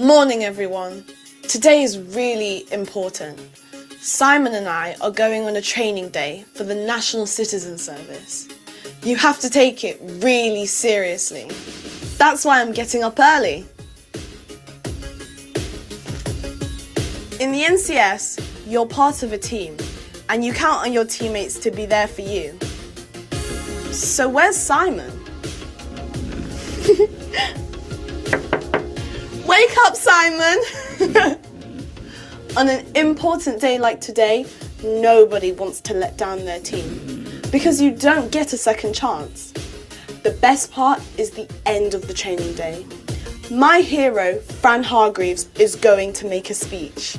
Morning everyone. Today is really important. Simon and I are going on a training day for the National Citizen Service. You have to take it really seriously. That's why I'm getting up early. In the NCS, you're part of a team and you count on your teammates to be there for you. So where's Simon? Wake up, Simon! On an important day like today, nobody wants to let down their team because you don't get a second chance. The best part is the end of the training day. My hero, Fran Hargreaves, is going to make a speech.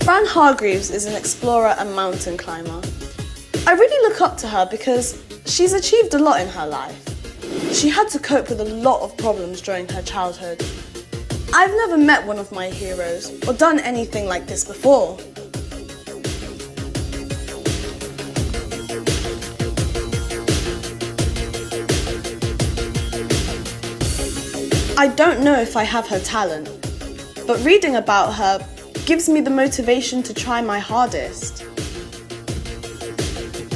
Fran Hargreaves is an explorer and mountain climber. I really look up to her because she's achieved a lot in her life. She had to cope with a lot of problems during her childhood. I've never met one of my heroes or done anything like this before. I don't know if I have her talent, but reading about her gives me the motivation to try my hardest.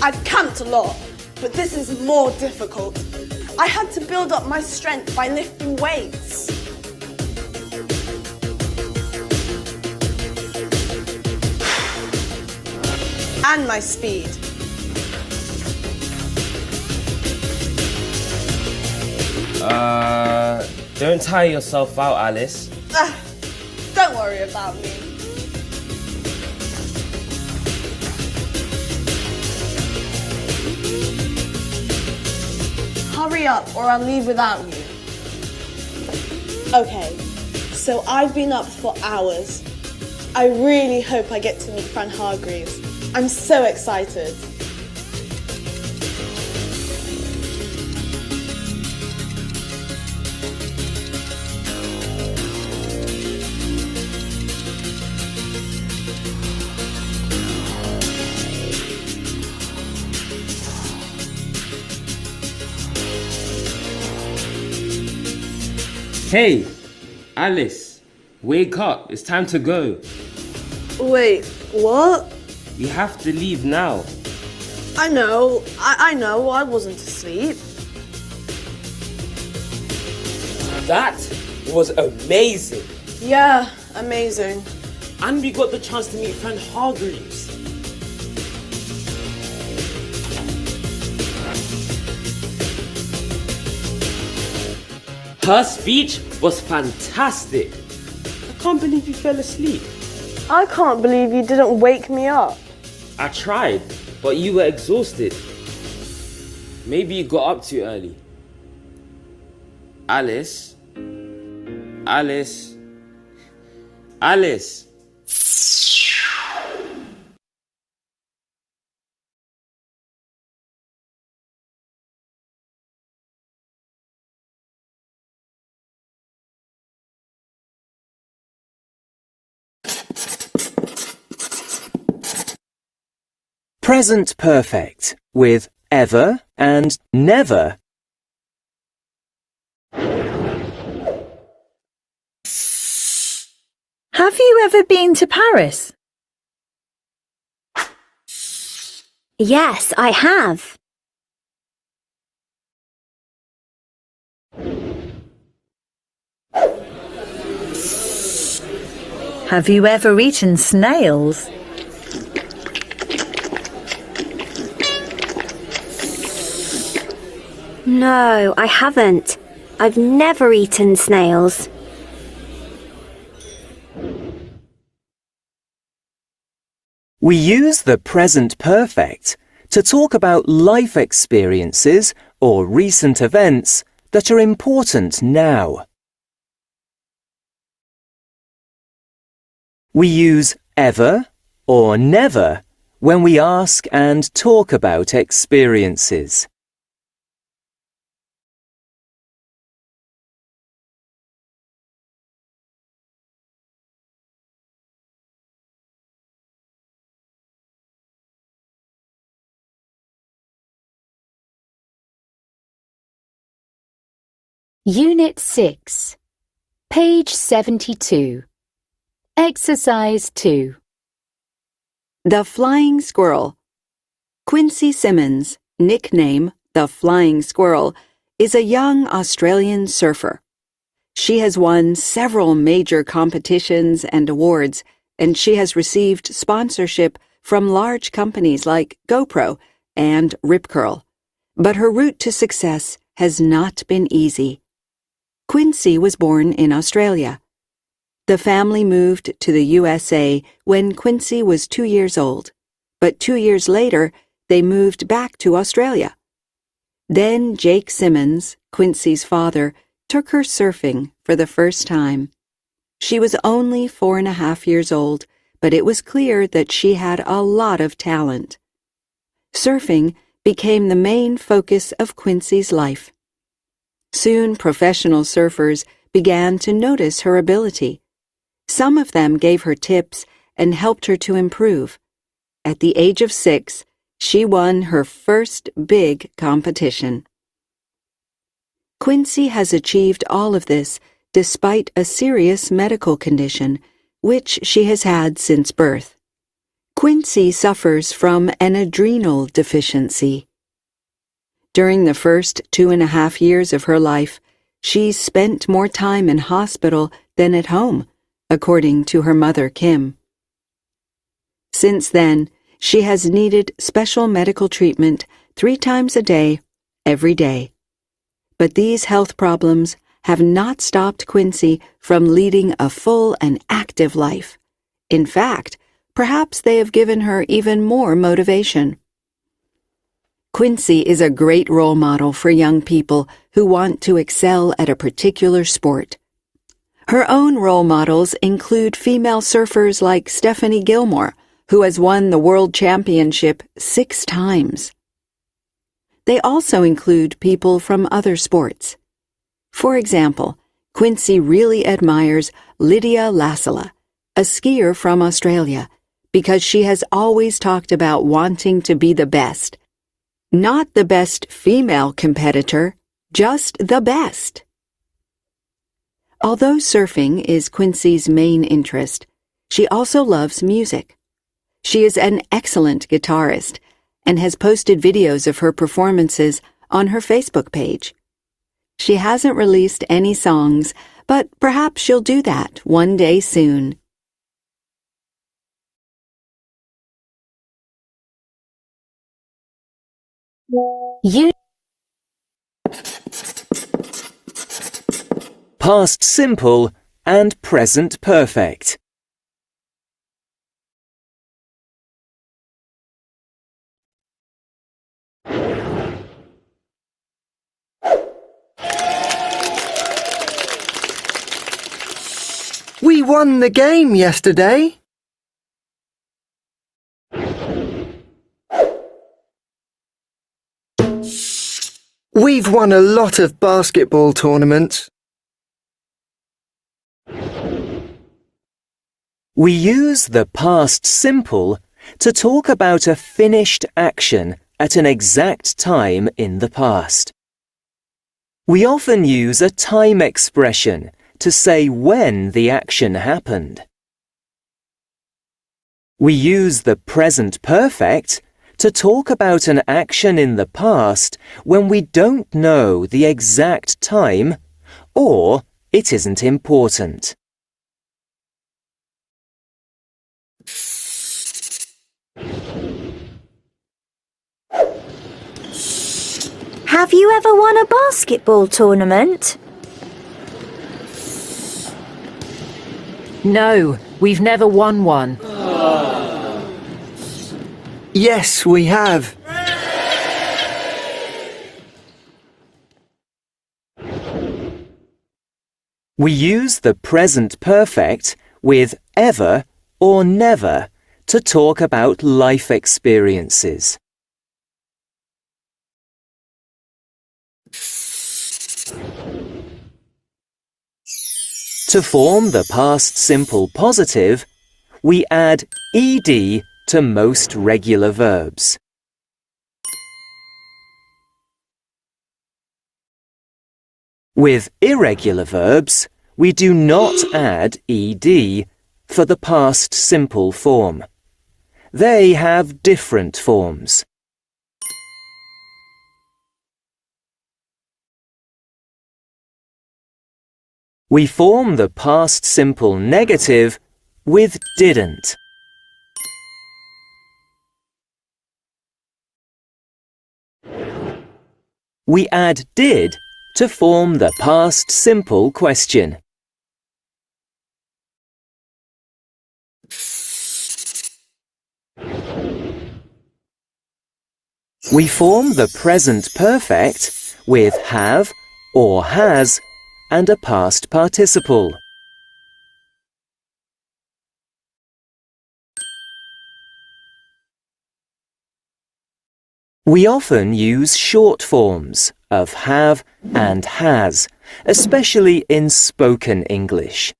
I've camped a lot, but this is more difficult. I had to build up my strength by lifting weights. And my speed. Don't tire yourself out, Alice. Don't worry about me. Hurry up or I'll leave without you. Okay, so I've been up for hours. I really hope I get to meet Fran Hargreaves. I'm so excited. Hey, Alice, wake up. It's time to go. Wait, what? You have to leave now. I know, I wasn't asleep. That was amazing. Yeah, amazing. And we got the chance to meet Fran Hargreaves. Her speech was fantastic. I can't believe you fell asleep. I can't believe you didn't wake me up. I tried, but you were exhausted. Maybe you got up too early. Alice? Alice? Alice? Present perfect with ever and never. Have you ever been to Paris? Yes, I have. Have you ever eaten snails? No, I haven't. I've never eaten snails. We use the present perfect to talk about life experiences or recent events that are important now. We use ever or never when we ask and talk about experiences. Unit 6, page 72. Exercise 2. The Flying Squirrel. Quincy Simmons, nickname the Flying Squirrel, is a young Australian surfer. She has won several major competitions and awards, and she has received sponsorship from large companies like GoPro and Rip Curl. But her route to success has not been easy. Quincy was born in Australia. The family moved to the USA when Quincy was 2 years old, but 2 years later, they moved back to Australia. Then Jake Simmons, Quincy's father, took her surfing for the first time. She was only 4.5 years old, but it was clear that she had a lot of talent. Surfing became the main focus of Quincy's life. Soon professional surfers began to notice her ability. Some of them gave her tips and helped her to improve. At the age of 6, she won her first big competition. Quincy has achieved all of this despite a serious medical condition, which she has had since birth. Quincy suffers from an adrenal deficiency. During the first 2.5 years of her life, she spent more time in hospital than at home, according to her mother, Kim. Since then, she has needed special medical treatment 3 times a day, every day. But these health problems have not stopped Quincy from leading a full and active life. In fact, perhaps they have given her even more motivation. Quincy is a great role model for young people who want to excel at a particular sport. Her own role models include female surfers like Stephanie Gilmore, who has won the World Championship 6 times. They also include people from other sports. For example, Quincy really admires Lydia Lassila, a skier from Australia, because she has always talked about wanting to be the best. Not the best female competitor, just the best. Although surfing is Quincy's main interest, she also loves music. She is an excellent guitarist and has posted videos of her performances on her Facebook page. She hasn't released any songs, but perhaps she'll do that one day soon. Past simple and present perfect. We won the game yesterday. We've won a lot of basketball tournaments. We use the past simple to talk about a finished action at an exact time in the past. We often use a time expression to say when the action happened. We use the present perfect to talk about an action in the past when we don't know the exact time or it isn't important. Have you ever won a basketball tournament? No, we've never won one. Yes, we have. We use the present perfect with ever or never to talk about life experiences. To form the past simple positive, we add ed to most regular verbs. With irregular verbs, we do not add ed for the past simple form. They have different forms. We form the past simple negative with didn't. We add did to form the past simple question. We form the present perfect with have or has and a past participle. We often use short forms of have and has, especially in spoken English.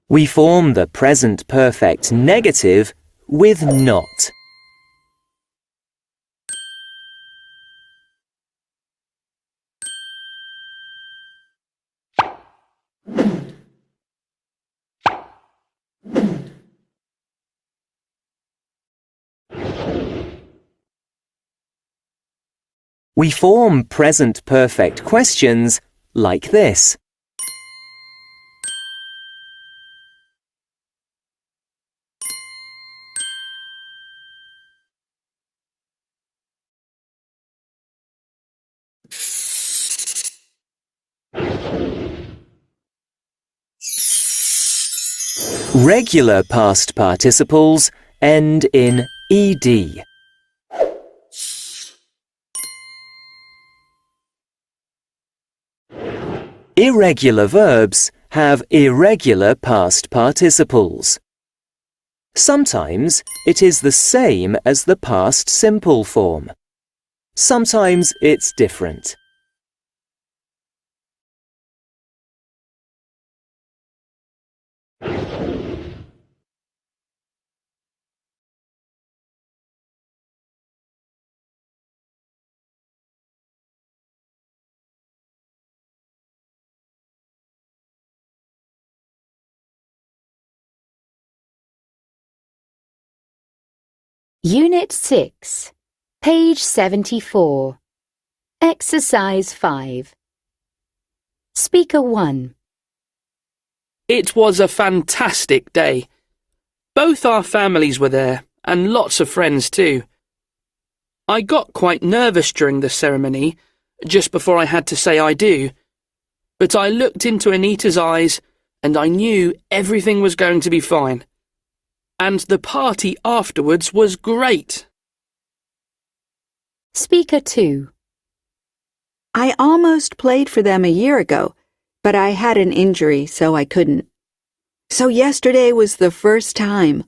We form the present perfect negative with not. We form present perfect questions like this. Regular past participles end in ed. Irregular verbs have irregular past participles. Sometimes it is the same as the past simple form. Sometimes it's different. Unit 6, page 74. Exercise 5. Speaker 1. It was a fantastic day. Both our families were there, and lots of friends too. I got quite nervous during the ceremony, just before I had to say I do. But I looked into Anita's eyes, and I knew everything was going to be fine. And the party afterwards was great. Speaker 2. I almost played for them a year ago, but I had an injury, so I couldn't. So yesterday was the first time.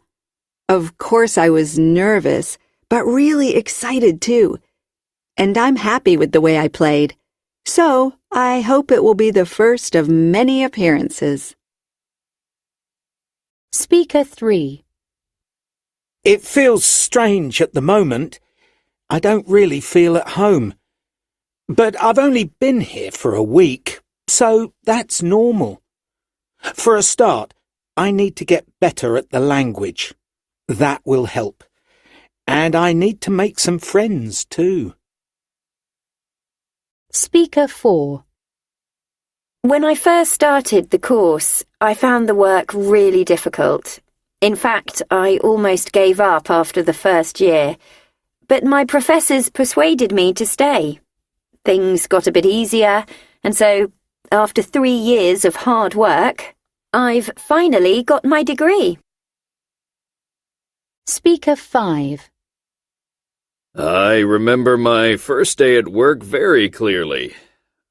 Of course I was nervous, but really excited too. And I'm happy with the way I played. So I hope it will be the first of many appearances. Speaker 3. It feels strange at the moment. I don't really feel at home. But I've only been here for a week, so that's normal. For a start, I need to get better at the language. That will help. And I need to make some friends too. Speaker 4. When I first started the course, I found the work really difficult. In fact, I almost gave up after the first year, but my professors persuaded me to stay. Things got a bit easier, and so, after 3 years of hard work, I've finally got my degree. Speaker 5. I remember my first day at work very clearly.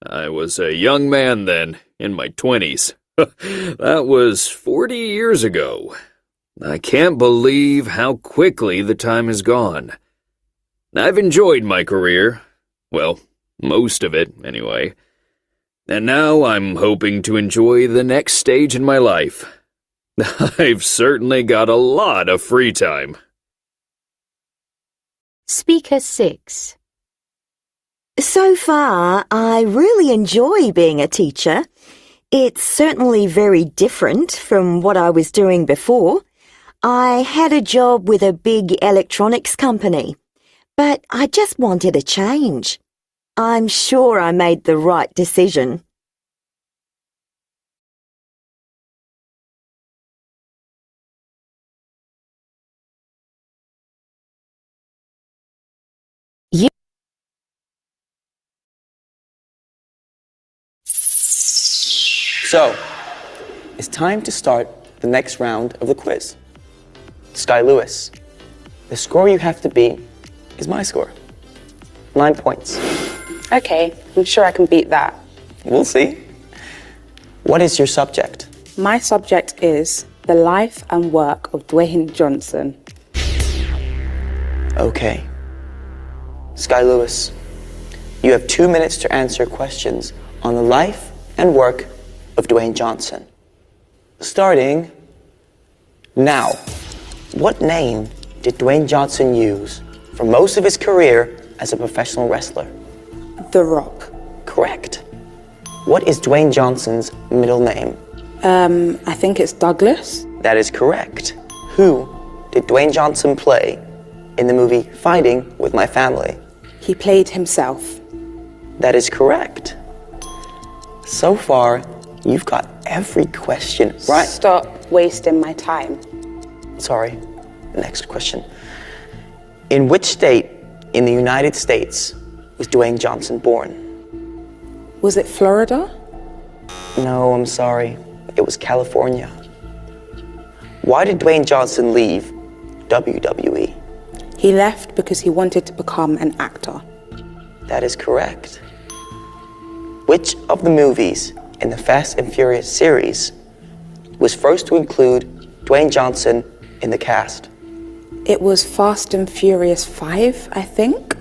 I was a young man then, in my 20s. That was 40 years ago. I can't believe how quickly the time has gone. I've enjoyed my career. Well, most of it, anyway. And now I'm hoping to enjoy the next stage in my life. I've certainly got a lot of free time. Speaker 6. So far, I really enjoy being a teacher. It's certainly very different from what I was doing before. I had a job with a big electronics company, but I just wanted a change. I'm sure I made the right decision. So, it's time to start the next round of the quiz. Sky Lewis, the score you have to beat is my score. 9 points. Okay, I'm sure I can beat that. We'll see. What is your subject? My subject is the life and work of Dwayne Johnson. Okay. Sky Lewis, you have 2 minutes to answer questions on the life and work of Dwayne Johnson. Starting now. What name did Dwayne Johnson use for most of his career as a professional wrestler? The Rock. Correct. What is Dwayne Johnson's middle name? I think it's Douglas. That is correct. Who did Dwayne Johnson play in the movie Fighting with My Family? He played himself. That is correct. So far, you've got every question right. Stop wasting my time. Sorry. Next question. In which state in the United States was Dwayne Johnson born? Was it Florida? No, I'm sorry. It was California. Why did Dwayne Johnson leave WWE? He left because he wanted to become an actor. That is correct. Which of the movies in the Fast and Furious series was first to include Dwayne Johnson in the cast? It was Fast and Furious 5, I think.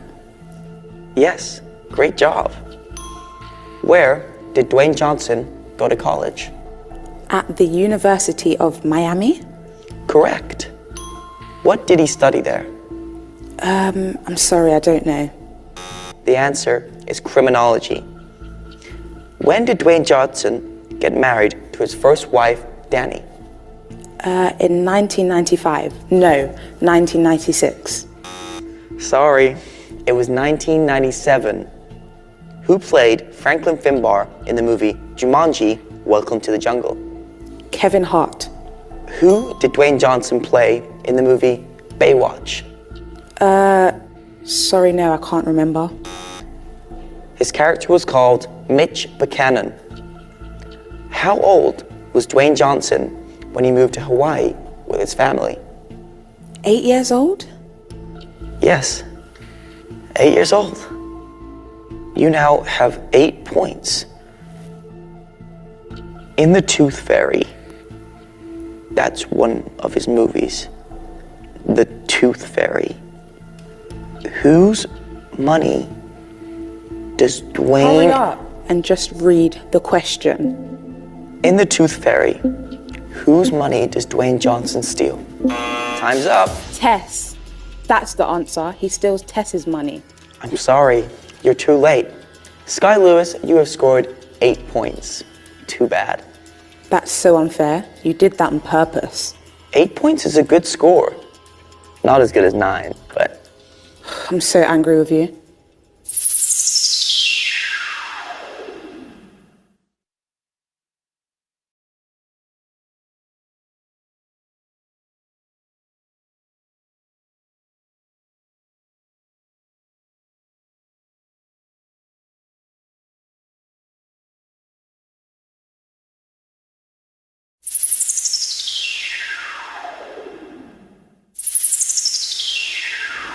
Yes, great job. Where did Dwayne Johnson go to college? At the University of Miami. Correct. What did he study there? I'm sorry, I don't know. The answer is criminology. When did Dwayne Johnson get married to his first wife, Danny? In 1995. No, 1996. Sorry, it was 1997. Who played Franklin Finbar in the movie Jumanji, Welcome to the Jungle? Kevin Hart. Who did Dwayne Johnson play in the movie Baywatch? Sorry, no, I can't remember. His character was called Mitch Buchanan. How old was Dwayne Johnson when he moved to Hawaii with his family? 8 years old? Yes, 8 years old. You now have 8 points. In The Tooth Fairy, that's one of his movies. The Tooth Fairy. Whose money does Dwayne... Hurry up and just read the question. In The Tooth Fairy, whose money does Dwayne Johnson steal? Time's up. Tess. That's the answer. He steals Tess's money. I'm sorry, you're too late. Sky Lewis, you have scored 8 points. Too bad. That's so unfair. You did that on purpose. 8 points is a good score. Not as good as 9, but... I'm so angry with you.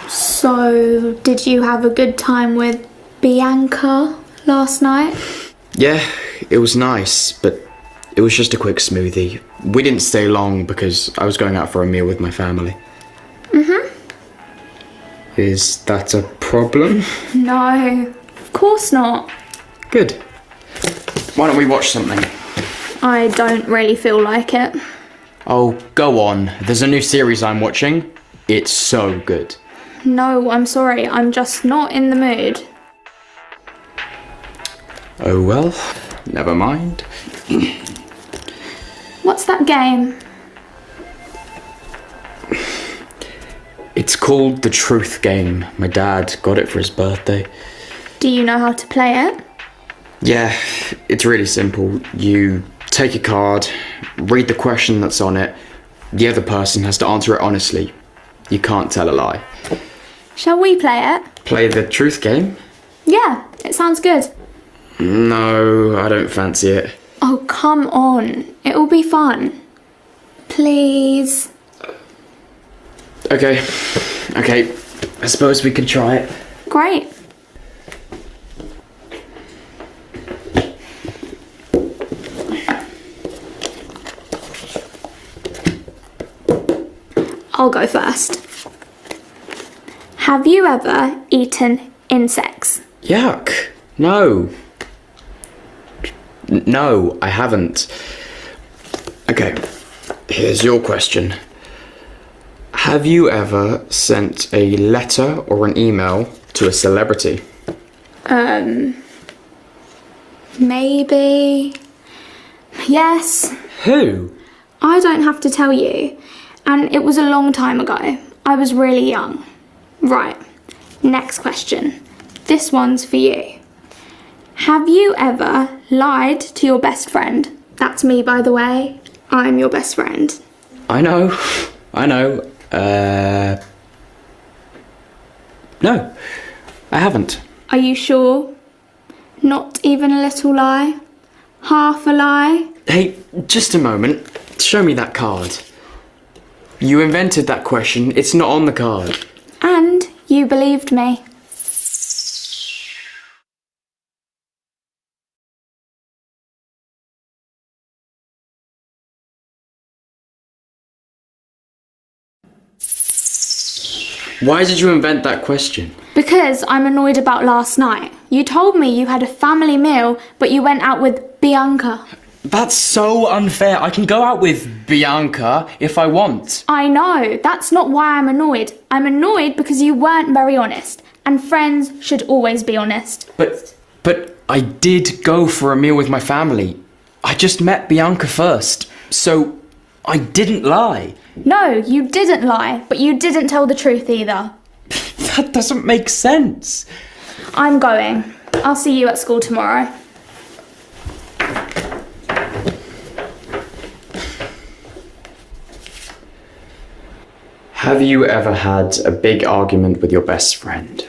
So, did you have a good time with Bianca last night? Yeah, it was nice, but it was just a quick smoothie. We didn't stay long because I was going out for a meal with my family. Is that a problem? No, of course not. Good. Why don't we watch something? I don't really feel like it. Oh, go on. There's a new series I'm watching. It's so good. No, I'm sorry, I'm just not in the mood. Oh well, never mind. What's that game? It's called the Truth Game. My dad got it for his birthday. Do you know how to play it? Yeah, it's really simple. You take a card, read the question that's on it. The other person has to answer it honestly. You can't tell a lie. Shall we play it? Play the Truth Game? Yeah, it sounds good. No, I don't fancy it. Oh, come on. It will be fun. Please. Okay, I suppose we can try it. Great. I'll go first. Have you ever eaten insects? Yuck. No. No, I haven't. Okay, here's your question. Have you ever sent a letter or an email to a celebrity? Maybe. Yes. Who? I don't have to tell you. And it was a long time ago. I was really young. Right. Next question. This one's for you. Have you ever lied to your best friend? That's me, by the way. I'm your best friend. I know. No, I haven't. Are you sure? Not even a little lie? Half a lie? Hey, just a moment. Show me that card. You invented that question. It's not on the card. And you believed me. Why did you invent that question? Because I'm annoyed about last night. You told me you had a family meal, but you went out with Bianca. That's so unfair. I can go out with Bianca if I want. I know. That's not why I'm annoyed. I'm annoyed because you weren't very honest. And friends should always be honest. But I did go for a meal with my family. I just met Bianca first, so I didn't lie. No, you didn't lie, but you didn't tell the truth either. That doesn't make sense. I'm going. I'll see you at school tomorrow. Have you ever had a big argument with your best friend?